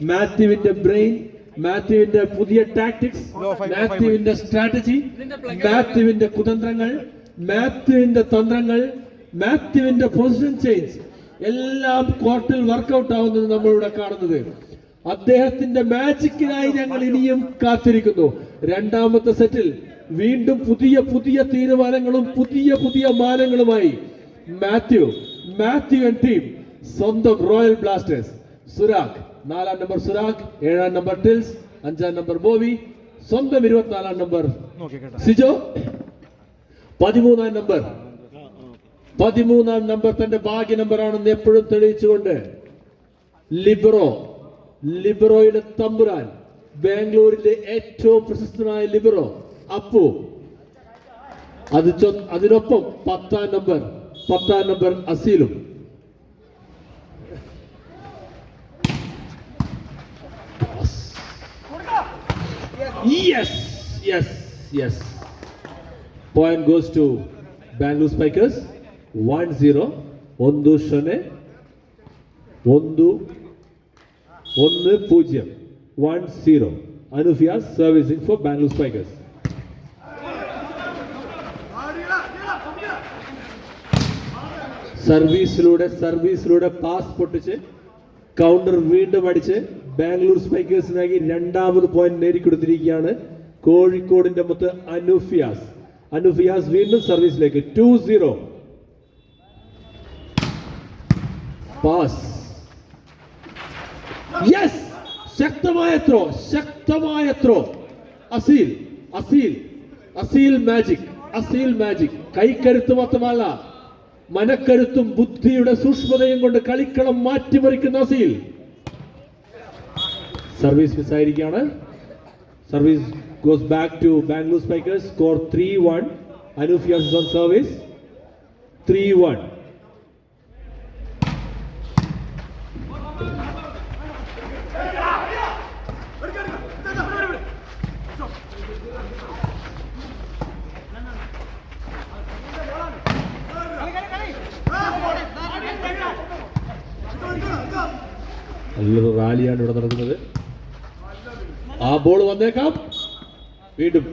മാത്യുവിന്റെ brain, മാത്യുവിന്റെ പുതിയ tactics, മാത്യുവിന്റെ strategy, മാത്യുവിന്റെ കുതന്ത്രങ്ങൾ, മാത്യുവിന്റെ തന്ത്രങ്ങൾ, മാത്യുവിന്റെ position change എല്ലാം കോർട്ടിൽ വർക്കൗട്ട് ആവുന്നത് നമ്മളിവിടെ കാണുന്നത്. അദ്ദേഹത്തിന്റെ മാജിക്കിനായി ഞങ്ങൾ ഇനിയും കാത്തിരിക്കുന്നു. രണ്ടാമത്തെ സെറ്റിൽ വീണ്ടും പുതിയ പുതിയ തീരുമാനങ്ങളും പുതിയ പുതിയ മാനങ്ങളുമായി മാത്യു ആൻഡ് ടീം സ്വന്തം റോയൽ ബ്ലാസ്റ്റേഴ്സ്. സുരാഗ് 4-ാം നമ്പർ സുരാഗ്, 7-ാം നമ്പർ ടിൽസ്, 5-ാം നമ്പർ ബോബി, സ്വന്തം 24-ാം നമ്പർ സിജോ, 13-ാം നമ്പർ തന്റെ ഭാഗ്യ നമ്പർ ആണെന്ന് എപ്പോഴും തെളിയിച്ചുകൊണ്ട് ലിബറോയുടെ തമ്പുരാൻ, ബാംഗ്ലൂരിലെ ഏറ്റവും പ്രശസ്തനായ ലിബറോ അപ്പു. അതിനൊപ്പം 10-ാം number അസീലും. Yes. Point goes to Bangalore Spikers. 1-0. Ondu Shone. 1-0. 1-0. Anufia servicing for Bangalore Spikers. സർവീസിലൂടെ പാസ് പൊട്ടിച്ച് കൗണ്ടർ വീണ്ടും അടിച്ച് ബാംഗ്ലൂർ സ്പൈക്കേഴ്സിനായി രണ്ടാമത് പോയിന്റ് നേടിക്കൊടുത്തിരിക്കുകയാണ് കോഴിക്കോടിന്റെ മുത്ത് അനുഫിയാസ് വീണ്ടും സർവീസിലേക്ക്. 2-0. പാസ്. യെസ്, ശക്തമായ ത്രോ. അസീൽ മാജിക്. കൈക്കരുത്ത് മാത്രമല്ല, മനക്കരുത്തും ബുദ്ധിയുടെ സൂക്ഷ്മതയും കൊണ്ട് കളിക്കളം മാറ്റിമറിക്കുന്ന അസീൽ. സർവീസ് മിസ്സായിരിക്കുകയാണ്. Service goes back to Bangalore Spikers. Score 3-1. Anufias is on service. 3-1. നല്ലൊരു റാലിയാണ് ഇവിടെ നടക്കുന്നത്. ആ ബോൾ വന്നേക്കാം. വീണ്ടും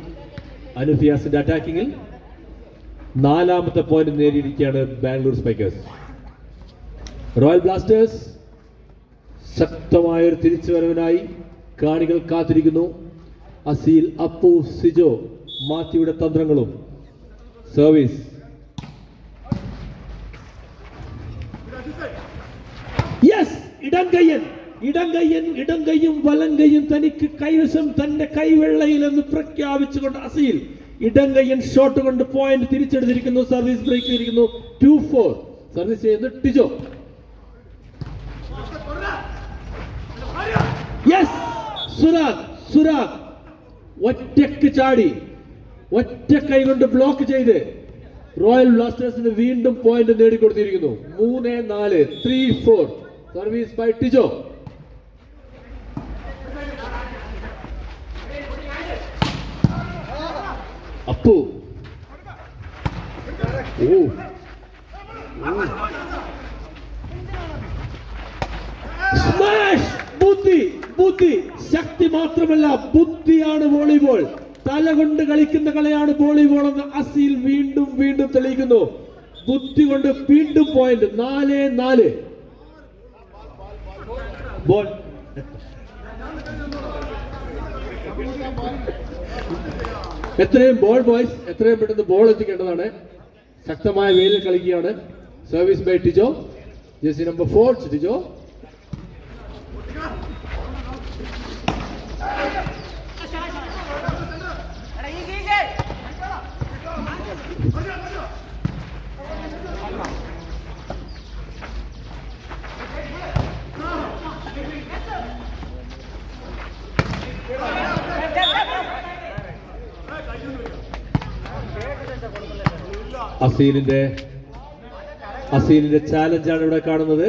അനുഫിയാസിന്റെ അറ്റാക്കിങ്ങിൽ 4-ാമത്തെ പോയിന്റ് നേടിയിരിക്കുകയാണ് ബാംഗ്ലൂർ സ്പൈക്കേഴ്സ്. റോയൽ ബ്ലാസ്റ്റേഴ്സ് ശക്തമായൊരു തിരിച്ചുവരവിനായി കാണികൾ കാത്തിരിക്കുന്നു. അസീൽ, അപ്പു, സിജോ, മാത്യുയുടെ തന്ത്രങ്ങളും. സർവീസ്. യെസ്, ഇടംകൈയും വലങ്കൈയും തനിക്ക് കൈവശം തന്റെ കൈവെള്ളയിൽ എന്ന് പ്രഖ്യാപിച്ചുകൊണ്ട് അസീൽ ഇടംകൈയൻ ഷോട്ട് കൊണ്ട് പോയിന്റ് തിരിച്ചെടുത്തിരിക്കുന്നു. സർവീസ് ബ്രേക്ക് ചെയ്തിരിക്കുന്നു. 2-4. സർവീസ് ചെയ്യുന്നത് ടിജോ. യെസ്, സുരാഗ് ഒറ്റക്ക് ചാടി ഒറ്റ കൈ കൊണ്ട് ബ്ലോക്ക് ചെയ്ത് റോയൽ ബ്ലാസ്റ്റേഴ്സിന് വീണ്ടും പോയിന്റ് നേടിക്കൊടുത്തിരിക്കുന്നു. 3-4. 3-4. Service by Tijo. Appu. Smash. ബുദ്ധി ശക്തി മാത്രമല്ല, ബുദ്ധിയാണ് വോളിബോൾ. തല കൊണ്ട് കളിക്കുന്ന കളിയാണ് വോളിബോൾ എന്ന് അസീൽ വീണ്ടും തെളിയിക്കുന്നു. ബുദ്ധി കൊണ്ട് വീണ്ടും പോയിന്റ്. 4-4. ബോൾ. എത്രയും പെട്ടെന്ന് ബോൾ എത്തിക്കേണ്ടതാണ്. ശക്തമായ വെയിലിൽ കളിക്കുകയാണ്. Service by Tijo, jersey number 4 Tijo. അസീലിന്റെ ചാലഞ്ചാണ് ഇവിടെ കാണുന്നത്.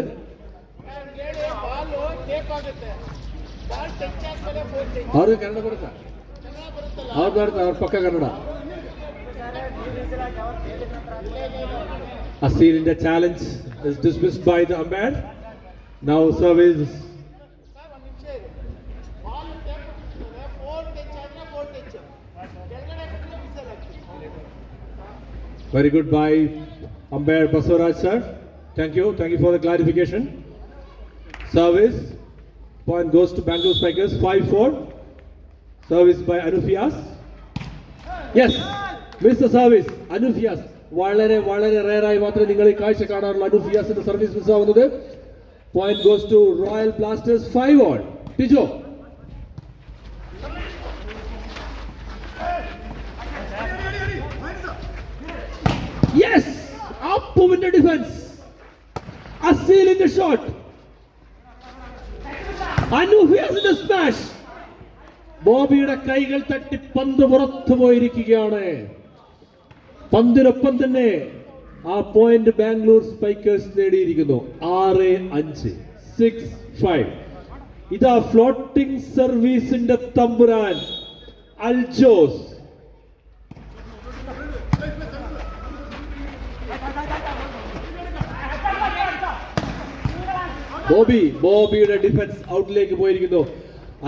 ಅವರು ಕನ್ನಡ ಬರುತ್ತಾ? ಅವ್ರು ಬರ್ತಾರೆ, ಅವ್ರ ಪಕ್ಕ Kannada. Asil in the challenge is dismissed by the umpire. Now service Very good by umpire Basavaraj sir. Thank you for the clarification. Service point goes to Bangalore Spikers. 5-4. Service by Anufias. Yes, miss the service. Anufias. വളരെ റയറായി മാത്രമേ നിങ്ങൾ ഈ കാഴ്ച കാണാറുള്ള അനുഫിയാസിന്റെ service മിസ്സാവുന്നത്. Point goes to Royal Blasters. 5-all. Tijo. Yes, Appuviന്റെ defence. അസീലിന്റെ ഷോട്ട്. അനുഫിയാസിന്റെ സ്മാഷ്. ബോബിയുടെ കൈകൾ തട്ടി പന്ത് പുറത്തു പോയിരിക്കുകയാണ്. പന്തിനൊപ്പം തന്നെ ആ പോയിന്റ് ബാംഗ്ലൂർ സ്പൈക്കേഴ്സ് നേടിയിരിക്കുന്നു. 6-5. 6-5. ഇതാ ഫ്ലോട്ടിംഗ് സർവീസിന്റെ തമ്പുരാൻ അൽജോസ്. ബോബിയുടെ ഡിഫൻസ് ഔട്ടിലേക്ക് പോയിരിക്കുന്നു.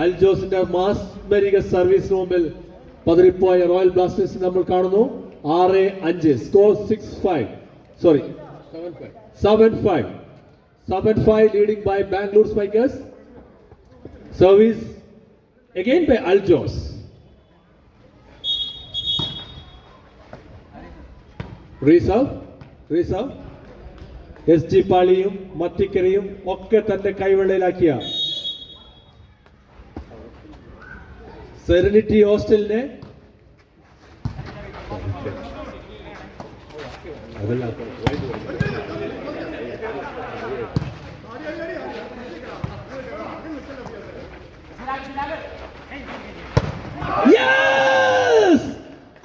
അൽജോസിന്റെ മാസ്മരിക സർവീസിന് മുമ്പിൽ പതറിപ്പോയ റോയൽ ബ്ലാസ്റ്റേഴ്സ് നമ്മൾ കാണുന്നു. 6-5. Score 6-5. Sorry, 7-5. 7-5 leading by Bangalore Spikers. Service again by Aljos. Reserve. SG പാളിയും മത്തിക്കരയും ഒക്കെ തന്റെ കൈവെള്ളയിലാക്കിയ സെറനിറ്റി ഹോസ്റ്റലിനെ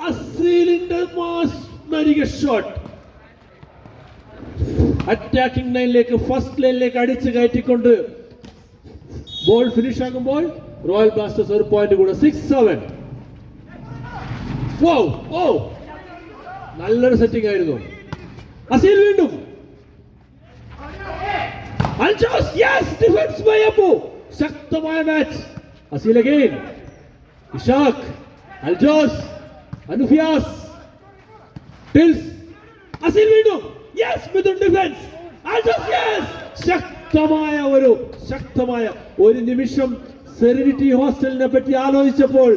അസീലിന്റെ മാസ്മരിക ഷോട്ട് അറ്റാക്കിംഗ് ലൈനിലേക്ക് ഫസ്റ്റ് ലൈനിലേക്ക് അടിച്ചു കയറ്റിക്കൊണ്ട് ബോൾ ഫിനിഷ് ആകുമ്പോൾ റോയൽ ബ്ലാസ്റ്റേഴ്സ് ഒരു പോയിന്റ് കൂടെ. 6-7. നല്ലൊരു സെറ്റിംഗ് ആയിരുന്നു. അസീൽ വീണ്ടും. Aljos. Yes, defence by Abu. ശക്തമായ മാച്ച്. അസീൽ അഗൈൻ. ഇഷാഖ്. അൽജോസ്. അനുഫിയാസ്. ടിൽസ്. അസീൽ വീണ്ടും. Yes, Mithun defence. Aljos. Yes, ശക്തമായ ഒരു നിമിഷം സെറനിറ്റി ഹോസ്റ്റലിനെ പറ്റി ആലോചിച്ചപ്പോൾ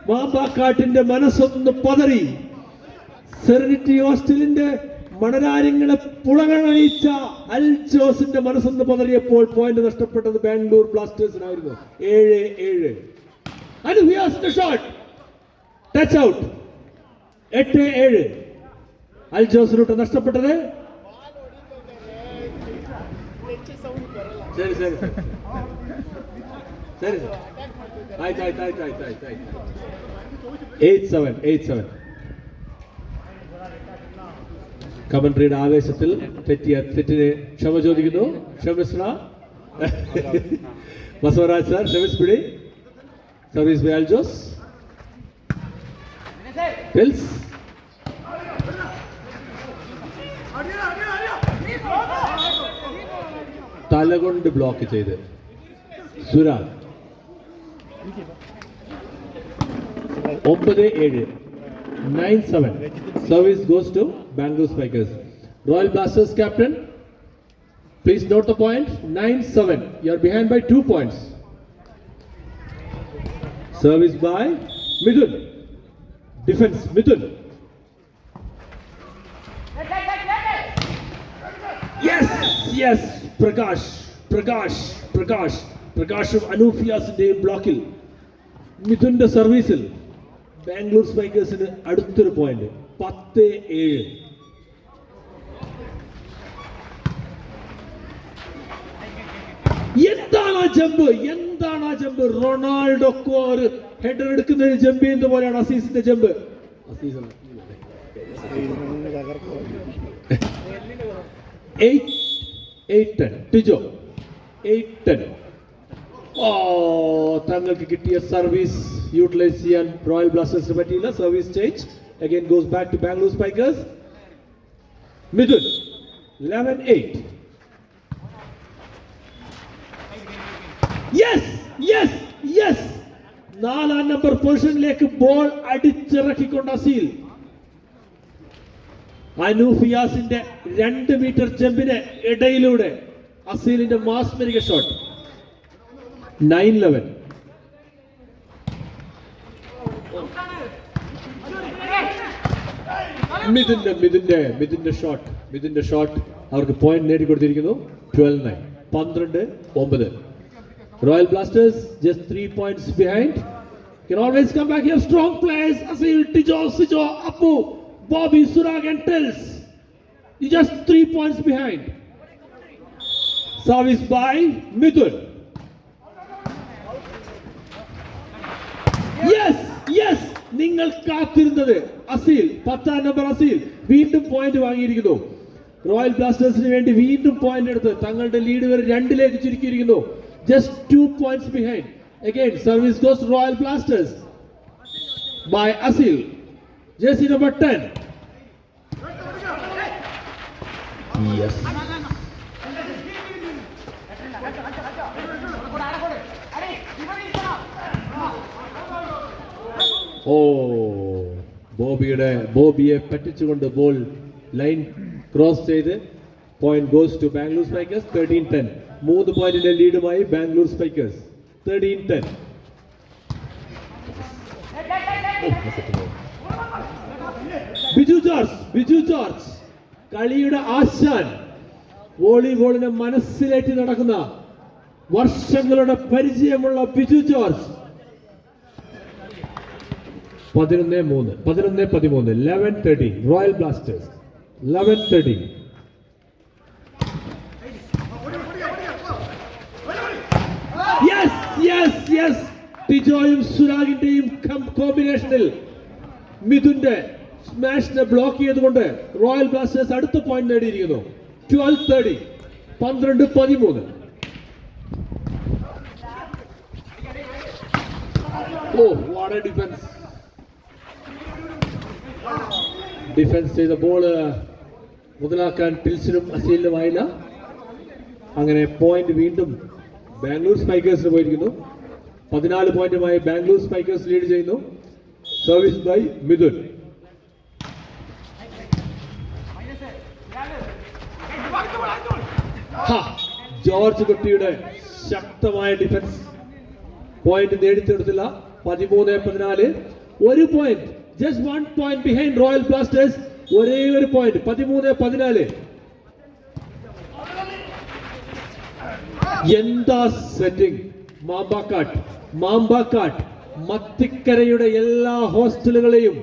മാമ്പാക്കാട്ടിന്റെ മനസ്സൊന്ന് പതറി. സെറനിറ്റി ഹോസ്റ്റലിന്റെ മണരാര്യങ്ങളെ പുളകളണിയിച്ച അൽജോസിന്റെ മനസ്സൊന്ന് പതറിയപ്പോൾ പോയിന്റ് നഷ്ടപ്പെട്ടത് ബാംഗ്ലൂർ ബ്ലാസ്റ്റേഴ്സിനായിരുന്നു. 7-7. അനുഫിയാസിന്റെ ഷോട്ട് ടച്ച് ഔട്ട്. 8-7. അൽജോസിനോട്ട് നഷ്ടപ്പെട്ടത്. ശരി 8-7. കമന്ററിയുടെ ആവേശത്തിൽ തെറ്റിനെ ക്ഷമ ചോദിക്കുന്നു. ക്ഷമിസ്ര ബസവരാജ് സാർ ക്ഷമിസ്പിടി. Service by Aljos. ടിൽസ്. തലകൊണ്ട് ബ്ലോക്ക് ചെയ്ത് Suraj. 9-7. 9-7. Service goes to Bangalore Spikers. Royal Blasters captain, please note the point. 9-7. You are behind by 2 points. Service by Mithun. Defense Mithun. Yes. പ്രകാശും അനൂഫിയാസിന്റെയും ബ്ലോക്കിൽ മിഥുന്റെ സർവീസിൽ ബാംഗ്ലൂർ സ്പൈക്കേഴ്സിന് അടുത്തൊരു പോയിന്റ്. 10-7. എന്താണ് ആ ജമ്പ്? റൊണാൾഡോക്കോ ഒരു ഹെഡർ എടുക്കുന്നതിന് ജമ്പ് ചെയ്യുന്ന പോലെയാണ് അസീസിന്റെ ജമ്പ്. 8-10. ടിജോ. 8-10. തങ്ങൾക്ക് കിട്ടിയ സർവീസ് യൂട്ടിലൈസ് ചെയ്യാൻ റോയൽ ബ്ലാസ്റ്റേഴ്സിന് പറ്റിയില്ല. Service change again goes back to Bangalore spikers. Mithun. 11-8. Yes. 4-ാം നമ്പർ പൊസിഷനിലേക്ക് ബോൾ അടിച്ചിറക്കിക്കൊണ്ട് അസീൽ. അനൂഫിയാസിന്റെ 2 മീറ്റർ ജമ്പിന് ഇടയിലൂടെ അസീലിന്റെ മാസ്മരിക ഷോട്ട്. 9-11. മിഥുന്റെ ഷോട്ട് അവർക്ക് പോയിന്റ് നേടിക്കൊടുത്തിരിക്കുന്നു. 12-9. 12-9. Royal Blasters just 3 points behind. Can always come back here. Strong players. Asil, Sijo, Appu, Bobby, Surag and Tels. You just 3 points behind. Service by Mithun. Yes. നിങ്ങൾ കാത്തിരുന്നത് Aseel, 10ാം number Aseel വീണ്ടും point വാങ്ങിയിരിക്കുന്നു. Royal ബ്ലാസ്റ്റേഴ്സിന് വേണ്ടി വീണ്ടും point എടുത്ത് തങ്ങളുടെ lead വരെ 2ലേക്ക് ചുരുക്കിയിരിക്കുന്നു. Just 2 points behind. Again, service goes to Royal Blasters by Asil. Jersey number 10. Yes. ബോബിയെ പറ്റിച്ചുകൊണ്ട് ബോൾ ലൈൻ ക്രോസ് ചെയ്ത് point goes to Bangalore Spikers. 13-10. 3 പോയിന്റിന്റെ ലീഡുമായി ബാംഗ്ലൂർ സ്പൈക്കേഴ്സ്. 13-10. ബിജു ജോർജ് കളിയുടെ ആശാൻ, വോളിബോളിനെ മനസ്സിലേറ്റി നടക്കുന്ന വർഷങ്ങളുടെ പരിചയമുള്ള Biju George. 11-13. 11-13. Royal Blasters 11-13. Yes ടിജോയും സുരാഗിന്റെയും കോമ്പിനേഷനിൽ മിഥുന്റെ സ്മാഷിനെ ബ്ലോക്ക് ചെയ്തുകൊണ്ട് റോയൽ ബ്ലാസ്റ്റേഴ്സ് അടുത്ത പോയിന്റ് നേടിയിരിക്കുന്നു. 12-30. 12-13. വാട്ട് എ ഡിഫൻസ് ചെയ്ത ബോള് മുതലാക്കാൻ ടിൽസിനും അസീലിനുമായില്ല. അങ്ങനെ പോയിന്റ് വീണ്ടും ബാംഗ്ലൂർ സ്പൈക്കേഴ്സിന് പോയിരിക്കുന്നു. 14 പോയിന്റുമായി ബാംഗ്ലൂർ സ്പൈക്കേഴ്സ് ലീഡ് ചെയ്യുന്നു. Service by Mithun. ജോർജ് കുട്ടിയുടെ ശക്തമായ ഡിഫൻസ് പോയിന്റ് നേടിത്തെടുത്തില്ല. 13-14. 1 point, just 1 point behind Royal Blasters. ഒരേ ഒരു പോയിന്റ്. 13-14. എന്താ സെറ്റിംഗ്! മാമ്പാക്കാട്ട് മത്തിക്കരയുടെ എല്ലാ ഹോസ്റ്റലുകളെയും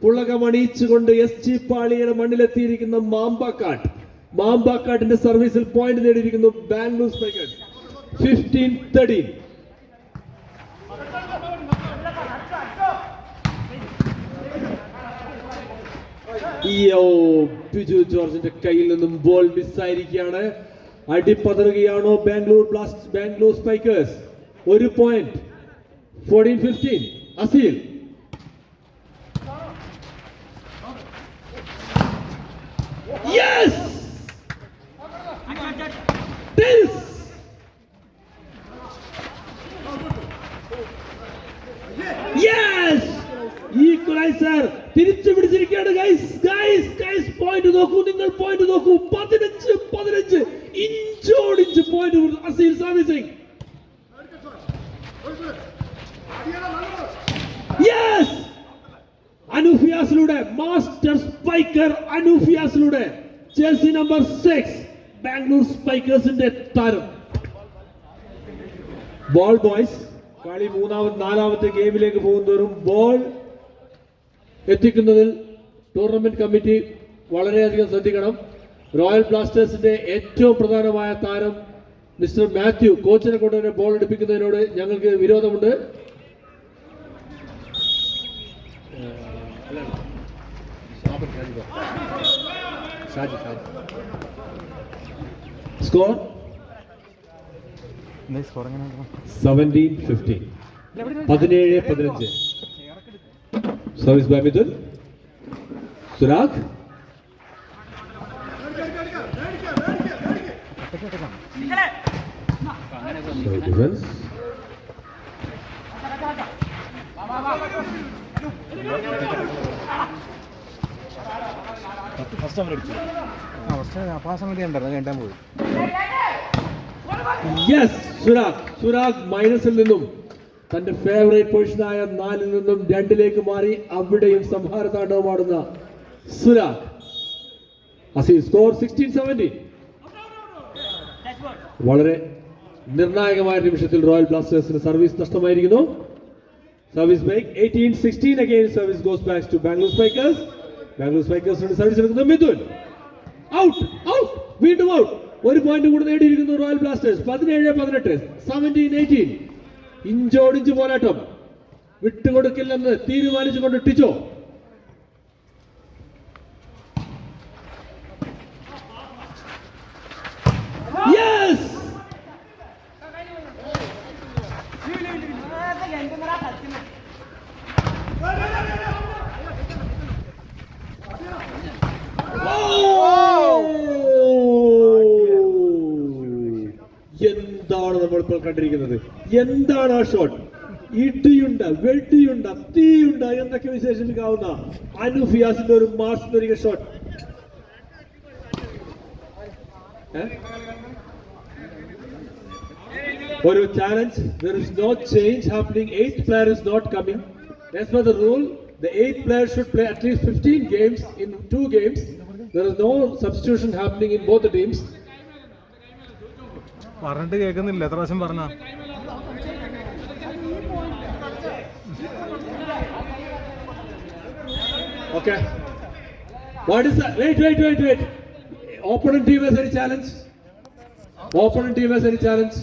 പുളകമണിയിച്ചുകൊണ്ട് SG പാളിയുടെ മണ്ണിലെത്തിയിരിക്കുന്ന മാമ്പാക്കാട്ടിന്റെ സർവീസിൽ പോയിന്റ് നേടിയിരിക്കുന്നു ബാംഗ്ലൂർ സ്പൈക്കേഴ്സ്. 15-13. ബിജു ജോർജിന്റെ കയ്യിൽ നിന്നും ബോൾ മിസ്സായിരിക്കുകയാണ്. അടിപ്പതറുകയാണോ Bangalore Spikers? 1 point. 14-15. Aseel. Equaliser തിരിച്ചു പിടിച്ചിരിക്കുകയാണ്. പോയിന്റ് നോക്കൂ, നിങ്ങൾ പോയിന്റ് നോക്കൂ. 15 ഇഞ്ചോടിഞ്ച് പോയിന്റ് അസീൽ സർവീസിംഗ്. അനൂഫിയാസിലൂടെ മാസ്റ്റർ സ്പൈക്കർ അനൂഫിയാസിലൂടെ ജേഴ്സി നമ്പർ 6 ബാംഗ്ലൂർ സ്പൈക്കേഴ്സിന്റെ താരം. ബോൾ ബോയ്സ് കളി 4ാമത്തെ ഗെയിമിലേക്ക് പോകുന്നതോറും ബോൾ എത്തിക്കുന്നതിൽ ടൂർണമെന്റ് കമ്മിറ്റി വളരെയധികം ശ്രദ്ധിക്കണം. റോയൽ ബ്ലാസ്റ്റേഴ്സിന്റെ ഏറ്റവും പ്രധാനമായ താരം മിസ്റ്റർ മാത്യു കോച്ചിനെ കൊണ്ട് തന്നെ ബോൾ എടുപ്പിക്കുന്നതിനോട് ഞങ്ങൾക്ക് വിരോധമുണ്ട്. Score 17-15. 17-15. Service by Mithun. Surag. Defence. First അവർ അടിച്ചു അപ്പോൾ ആ സമയത്ത് ഉണ്ടായിരുന്നു കേട്ടാൻ പോയി. യെസ്, സുരാഗ് മൈനസിൽ നിന്നും തന്റെ ഫേവറേറ്റ് പൊസിഷനായ 4 നിന്നും 2 മാറി അവിടെയും സംഹാര താണ്ഡവമാടുന്ന സുരാഗ്. അസീൽ സ്കോർ 16-17. വളരെ നിർണായകമായ നിമിഷത്തിൽ റോയൽ ബ്ലാസ്റ്റേഴ്സിന് സർവീസ് നഷ്ടമായിരിക്കുന്നു. Service break 18-16. Again service goes back to Bangalore Spikers. Bangalore സ്പൈക്കേഴ്സിന്റെ സർവീസ് എടുക്കുന്ന മിഥുൻ. ഔട്ട്, വീണ്ടും ഔട്ട്. 1 പോയിന്റ് കൂടെ നേടിയിരിക്കുന്നു റോയൽ ബ്ലാസ്റ്റേഴ്സ്. 17-18, 17-18. ഇഞ്ചോടിഞ്ച് പോരാട്ടം, വിട്ടുകൊടുക്കില്ലെന്ന് തീരുമാനിച്ചുകൊണ്ട് ടിച്ചോ. യെസ്, എന്താണ് നമ്മൾ ഇപ്പോൾ കണ്ടിരിക്കുന്നത്? എന്താണ് ആ ഷോട്ട്? ഇടിയുണ്ട, വെടിയുണ്ട, തീയുണ്ട എന്നൊക്കെ വിശേഷിപ്പിക്കാവുന്ന അനു ഫിയാസിന്റെ ഒരു മാസ്മരിക ഷോട്ട്. ഒരു challenge. There is no change happening. 8th player is not coming. As per the rule, the 8th player should play at least 15 games in 2 games. There is no substitution happening in both the teams. പറഞ്ഞിട്ട് കേൾക്കുന്നില്ല, എത്ര പ്രാവശ്യം പറഞ്ഞ. Okay. What is that? Wait. Opponent team has any challenge? Opponent team has any challenge?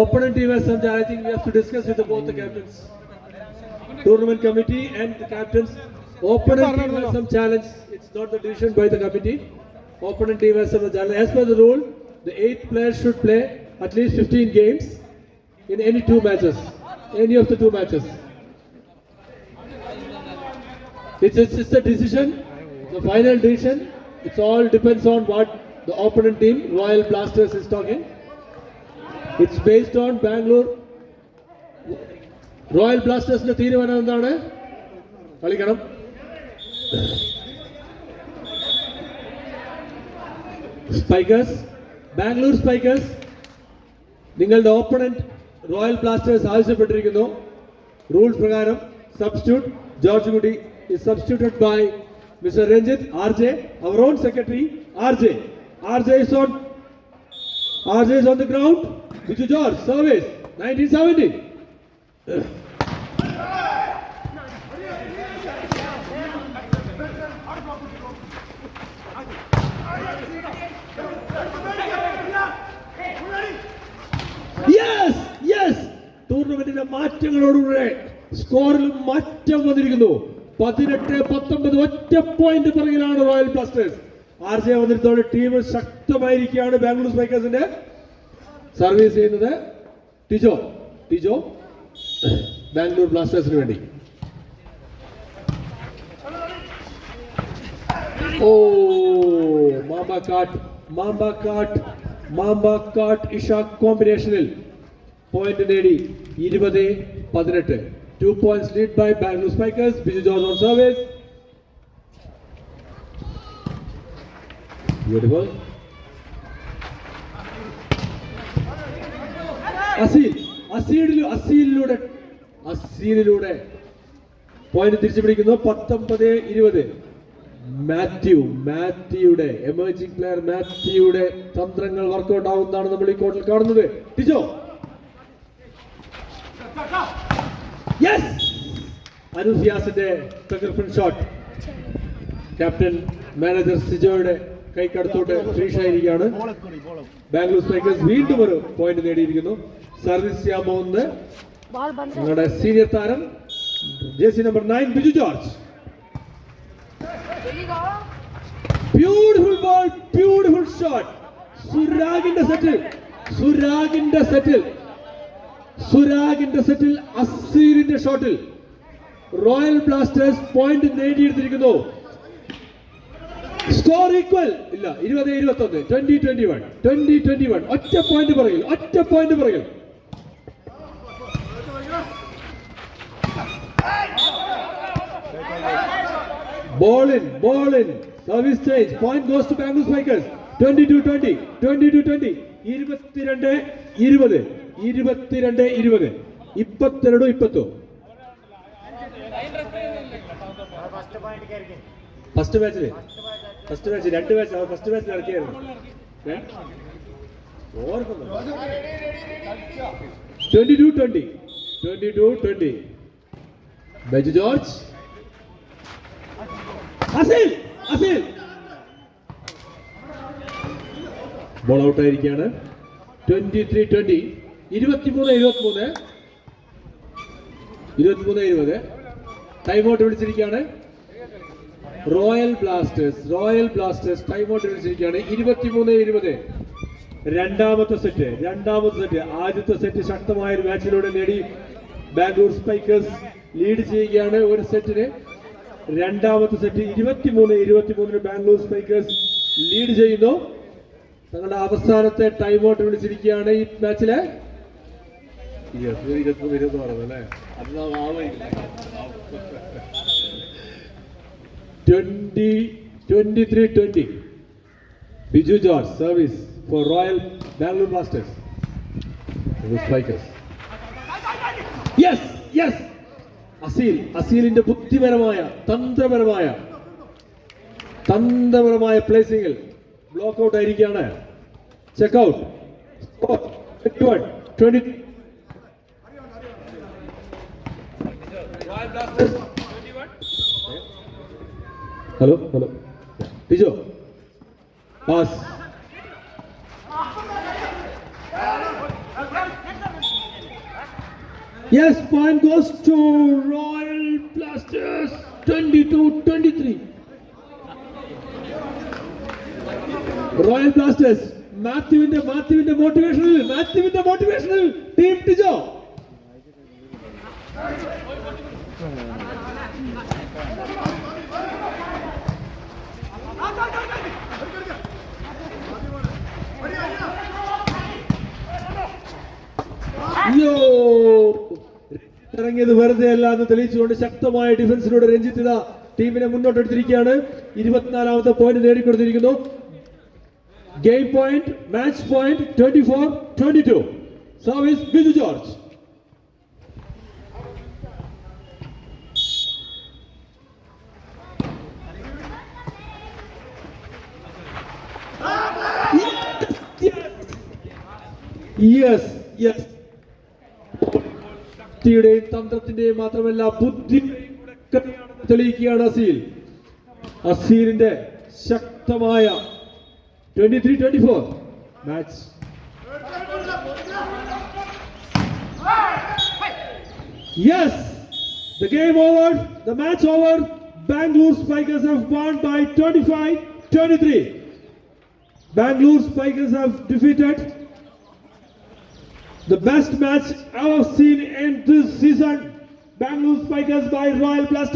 Opponent team has some challenge. I think we have to discuss with both the captains. Tournament committee and the captains. Opponent team has some challenge. It's not the decision by the committee. Opponent team has some challenge. As per the rule, the 8th player should play at least 15 games in any 2 matches. Any of the 2 matches. It's the decision, the final decision. It all depends on what the opponent team, Royal Blasters, is talking. It's based on Bangalore. Royal Blasters ന്റെ തീരുമാനം എന്താണ്? കളിക്കണം. Spikers, Bangalore spikers, നിങ്ങളുടെ opponent royal Blasters ആവശ്യപ്പെട്ടിരിക്കുന്നു. Rules പ്രകാരം substitute George കുട്ടി is substituted by Mr. Ranjit RJ, our own secretary. RJ is on the ground. Viju George, service 1970. Yes. ടൂർണമെന്റിലെ മാറ്റങ്ങളോടുകൂടെ സ്കോറിലും മാറ്റം വന്നിരിക്കുന്നു. 18-19, ഒറ്റ പോയിന്റ് പിറകിലാണ് റോയൽ ബ്ലാസ്റ്റേഴ്സ്. RJ വന്നിടത്തോടെ ടീം ശക്തമായിരിക്കുകയാണ്. ബാംഗ്ലൂർ സ്പൈക്കേഴ്സിന്റെ സർവീസ് ചെയ്യുന്നത് ടിജോ ബാംഗ്ലൂർ ബ്ലാസ്റ്റേഴ്സിന് വേണ്ടി. മാമ്പ കാട്ട് ഇഷാഖ് കോമ്പിനേഷനിൽ പോയിന്റ് നേടി 20-18. 2 points lead by Bangalore Spikers. Biju George on service. Beautiful. അസീലിലൂടെ പോയിന്റ് തിരിച്ചു പിടിക്കുന്നു. 19-20. മാത്യുയുടെ എമർജിംഗ് പ്ലെയർ മാത്യുയുടെ തന്ത്രങ്ങൾ വർക്കൗട്ട് ആവുന്നതാണ് നമ്മൾ ഈ കോർട്ടിൽ കാണുന്നത്. ടിജോ, യെസ്, അനുഫിയാസിന്റെ തകർപ്പൻ ഷോട്ട് ക്യാപ്റ്റൻ മാനേജർ സിജോയുടെ കൈക്കടുത്തോട്ട് ഫിനിഷ് ആയിരിക്കുകയാണ്. ബാംഗ്ലൂർ സ്പൈക്കേഴ്സ് വീണ്ടും ഒരു പോയിന്റ് നേടിയിരിക്കുന്നു. സർവീസ് ചെയ്യാൻ പോകുന്നത് നിങ്ങളുടെ സീനിയർ താരം jersey number 9 Biju George. Beautiful ball, beautiful shot. സുരാഗിന്റെ സെറ്റിൽ അസീറിന്റെ ഷോട്ടിൽ റോയൽ ബ്ലാസ്റ്റേഴ്സ് പോയിന്റ് നേടിയെടുത്തിരിക്കുന്നു. സ്കോർ ഈക്വൽ ഇല്ല, 20-21, 20-21. ഒറ്റ പോയിന്റ് പിറകിൽ. Ball in. Service change. Point goes to Bangalore Spikers. 22-20. 22-20. 22-20. 22-20. 22-20. First match 2 match first match ഇറക്കിയായിരുന്നു. 22-20. Biju George. Aseel ball out ആയിരിക്കുകയാണ്. 23-20. 23-20. ടൈം ഔട്ട് വിളിച്ചിരിക്കുകയാണ് റോയൽ ബ്ലാസ്റ്റേഴ്സ് ടൈം ഔട്ട് വിളിച്ചിരിക്കുകയാണ്. 23-20. രണ്ടാമത്തെ സെറ്റ്. ആദ്യത്തെ സെറ്റ് ശക്തമായ ഒരു മാച്ചിലൂടെ നേടി ബാംഗ്ലൂർ സ്പൈക്കേഴ്സ് ലീഡ് ചെയ്യുകയാണ് ഒരു സെറ്റിന്. രണ്ടാമത്തെ സെറ്റ് 23-23 ബാംഗ്ലൂർ സ്പൈക്കേഴ്സ് ലീഡ് ചെയ്യുന്നു. തങ്ങളുടെ അവസാനത്തെ ടൈം ഔട്ട് വിളിച്ചിരിക്കുകയാണ് ഈ മാച്ചിലെ. 23-20 പറഞ്ഞല്ലേ? 23-20. Biju George service for Royal Bangalore Blasters Spikers. Yes അസീലിന്റെ ബുദ്ധിപരമായ തന്ത്രപരമായ പ്ലേസിംഗിൽ ബ്ലോക്ക് ഔട്ട് ആയിരിക്കുകയാണ്. Check out. 20. Hello Tijo pass. Yes, point goes to Royal Blasters. 22-23. Royal Blasters. മാത്യുവിന്റെ മോട്ടിവേഷണൽ ടീം ടിജോ. ഇറങ്ങിയത് വെറുതെ അല്ല എന്ന് തെളിയിച്ചുകൊണ്ട് ശക്തമായ ഡിഫൻസിലൂടെ രഞ്ജിത്ത് ടീമിനെ മുന്നോട്ടെടുത്തിരിക്കുകയാണ്. 24ാമത്തെ പോയിന്റ് നേടിക്കൊടുത്തിരിക്കുന്നു. Game point, match point 24-22. Service Biju George. Yes ശക്തിയുടെയും തന്ത്രത്തിന്റെയും മാത്രമല്ല ബുദ്ധിയുടെയും തെളിയിക്കുകയാണ് അസീലിന്റെ ശക്തമായ 23-24 match. Yes, the game over, the match over. Bangalore Spikers have won by 25-23. Bangalore Spikers have defeated the best match I have seen in this season. Bangalore Spikers by Royal Blasters.